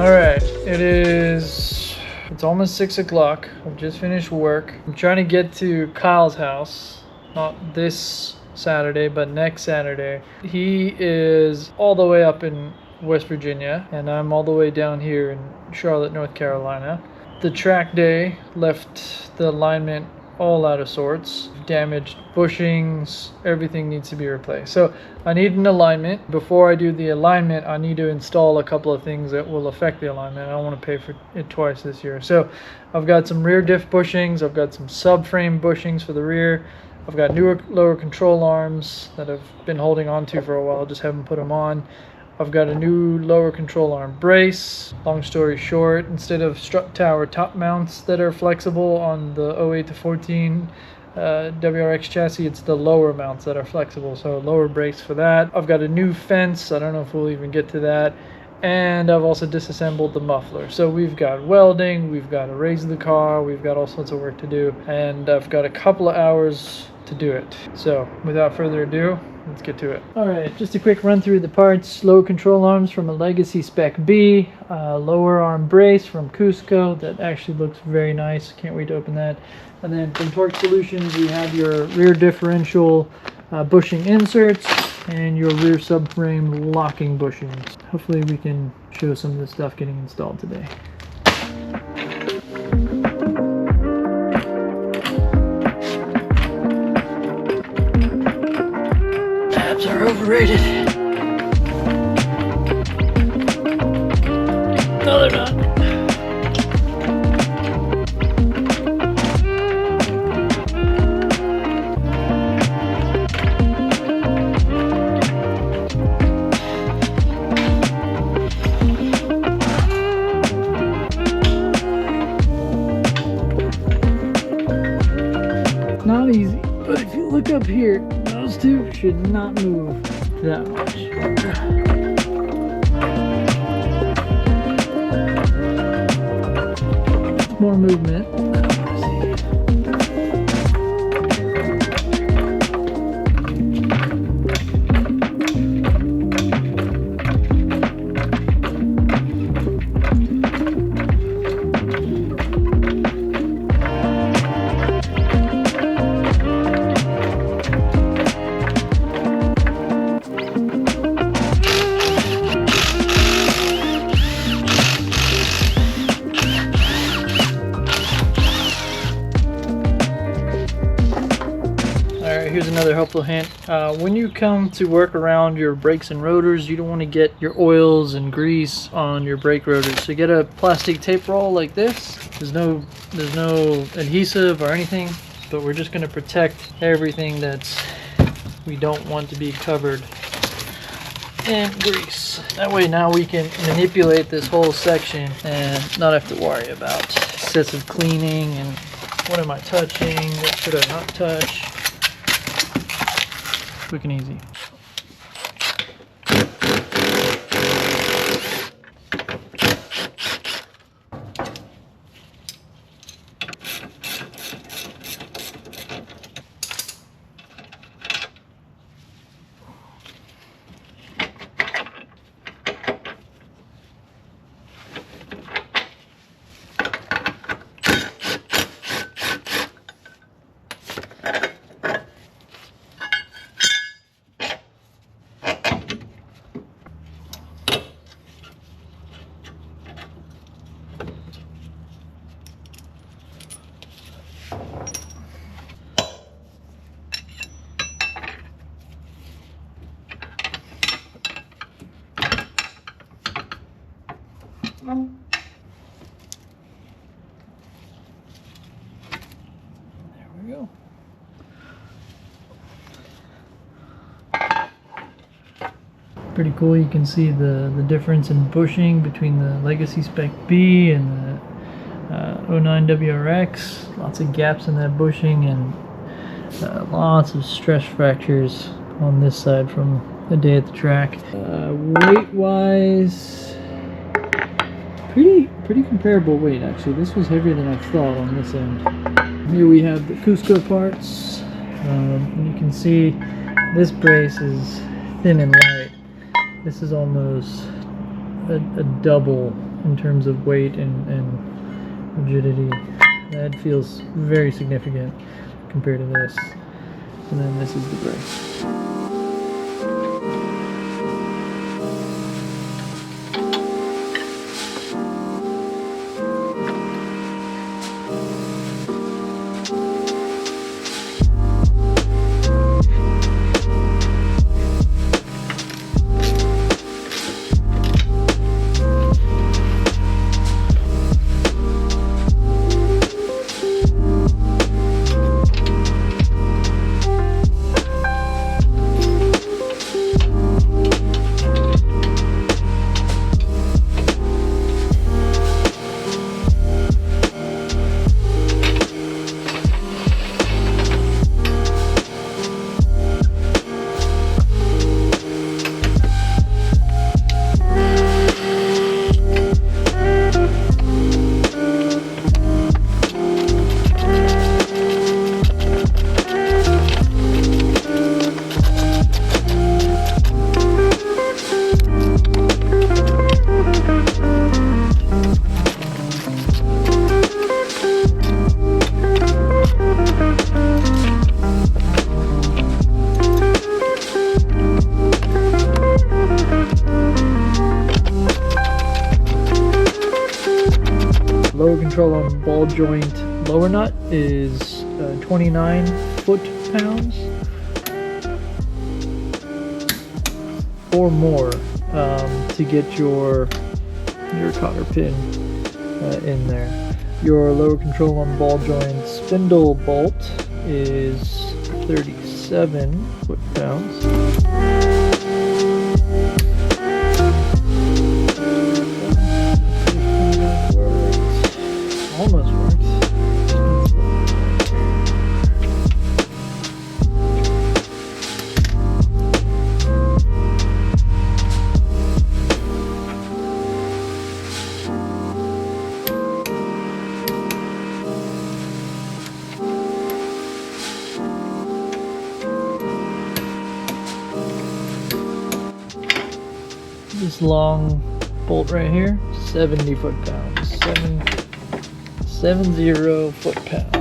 Alright, it's almost 6 o'clock. I've just finished work. I'm trying to get to Kyle's house, not this Saturday, but next Saturday. He is all the way up in West Virginia, and I'm all the way down here in Charlotte, North Carolina. The track day left the alignment all out of sorts, damaged bushings, everything needs to be replaced. So I need an alignment. Before I do the alignment, I need to install a couple of things that will affect the alignment. I don't want to pay for it twice this year. So I've got some rear diff bushings, I've got some subframe bushings for the rear, I've got newer lower control arms that I've been holding on to for a while, just haven't put them on. I've got a new lower control arm brace. Long story short, instead of strut tower top mounts that are flexible on the 08 to 14 WRX chassis, it's the lower mounts that are flexible, so lower brace for that. I've got a new fence, I don't know if we'll even get to that, and I've also disassembled the muffler. So we've got welding, we've got to raise the car, we've got all sorts of work to do, and I've got a couple of hours to do it. So without further ado, let's get to it. Alright, just a quick run through the parts. Lower control arms from a Legacy Spec B, lower arm brace from Cusco that actually looks very nice, can't wait to open that. And then from Torque Solutions we have your rear differential bushing inserts and your rear subframe locking bushings. Hopefully we can show some of the stuff getting installed today. Tabs are overrated. No, they're not. Not easy, but if you look up here, those two should not move that much. More movement. Here's another helpful hint. When you come to work around your brakes and rotors, you don't want to get your oils and grease on your brake rotors. So get a plastic tape roll like this. There's no adhesive or anything, but we're just going to protect everything we don't want to be covered in grease. That way now we can manipulate this whole section and not have to worry about excessive cleaning and what am I touching, what should I not touch. Quick and easy. There we go. Pretty cool. You can see the difference in bushing between the Legacy Spec B and the 09 WRX. Lots of gaps in that bushing and lots of stress fractures on this side from the day at the track. Weight wise, pretty comparable weight actually. This was heavier than I thought on this end. Here we have the Cusco parts. And you can see this brace is thin and light. This is almost a double in terms of weight and rigidity. That feels very significant compared to this. And then this is the brace. Lower control on ball joint lower nut is 29 foot-pounds or more to get your cotter pin in there. Your lower control on ball joint spindle bolt is 37 foot-pounds. Almost works. This long bolt right here, 70 foot-pounds. 70 foot-pounds.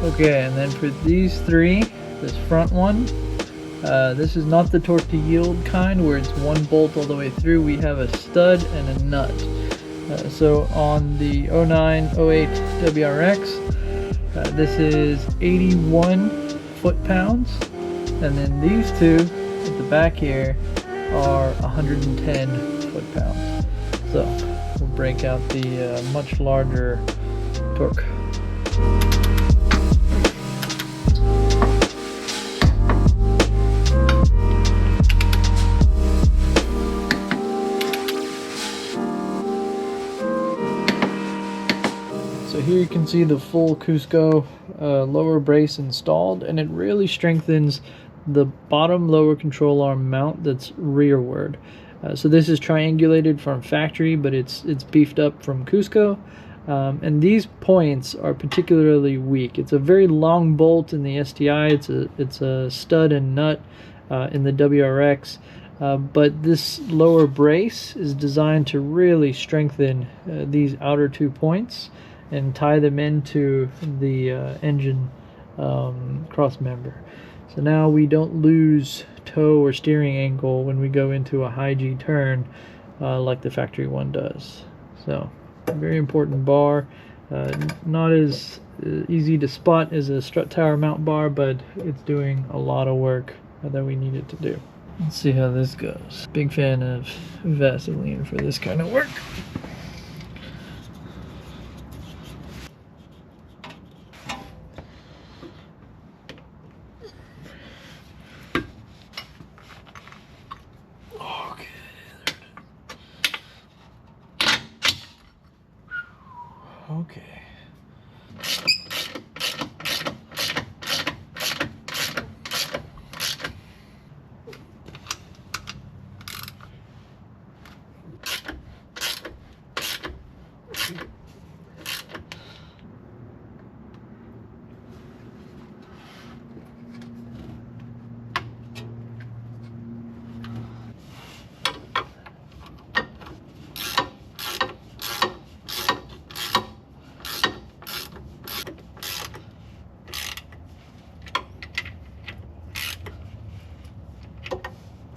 Okay, and then for these three, this front one, this is not the torque to yield kind where it's one bolt all the way through. We have a stud and a nut. So on the 0908 WRX, this is 81 foot-pounds, and then these two at the back here are 110 foot-pounds. So we'll break out the much larger torque. So here you can see the full Cusco lower brace installed, and it really strengthens the bottom lower control arm mount that's rearward. So this is triangulated from factory, but it's beefed up from Cusco. And these points are particularly weak. It's a very long bolt in the STI. It's a stud and nut in the WRX. But this lower brace is designed to really strengthen these outer 2 points and tie them into the engine cross member. So now we don't lose toe or steering angle when we go into a high G turn like the factory one does. So very important bar. Not as easy to spot as a strut tower mount bar, but it's doing a lot of work that we need it to do. Let's see how this goes. Big fan of Vaseline for this kind of work. Okay.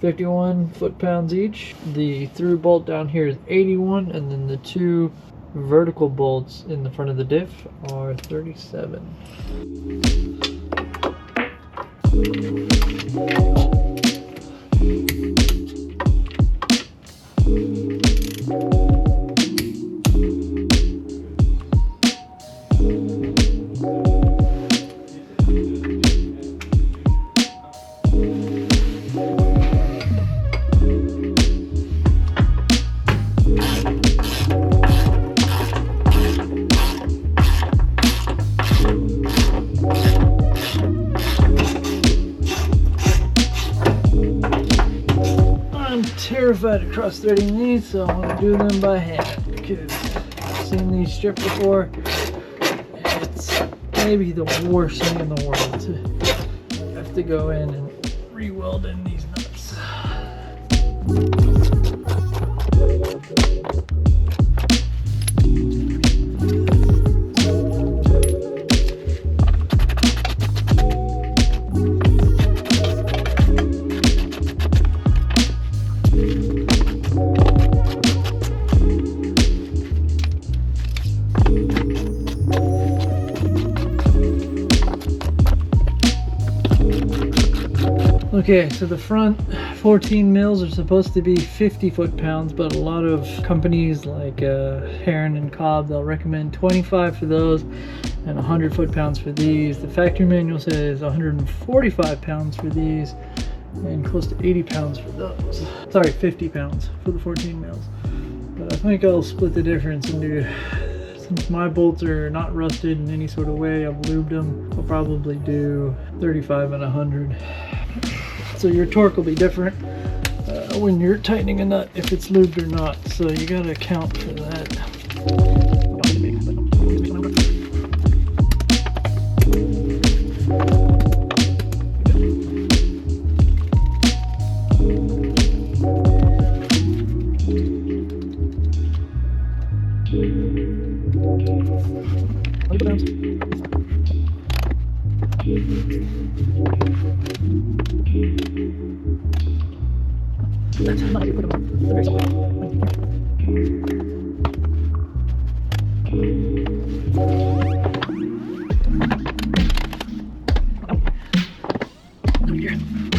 51 foot-pounds each. The through bolt down here is 81, and then the 2 vertical bolts in the front of the diff are 37. Terrified of cross-threading these, so I'm going to do them by hand because I've seen these stripped before. It's maybe the worst thing in the world to have to go in and re-weld in these nuts. Okay, so the front 14 mils are supposed to be 50 foot-pounds, but a lot of companies like Heron and Cobb, they'll recommend 25 for those and 100 foot-pounds for these. The factory manual says 145 pounds for these and close to 80 pounds for those. Sorry, 50 pounds for the 14 mils. But I think I'll split the difference and do, since my bolts are not rusted in any sort of way, I've lubed them, I'll probably do 35 and 100. So your torque will be different when you're tightening a nut if it's lubed or not. So you gotta account for that. That's how you put them on. Very soft. Here.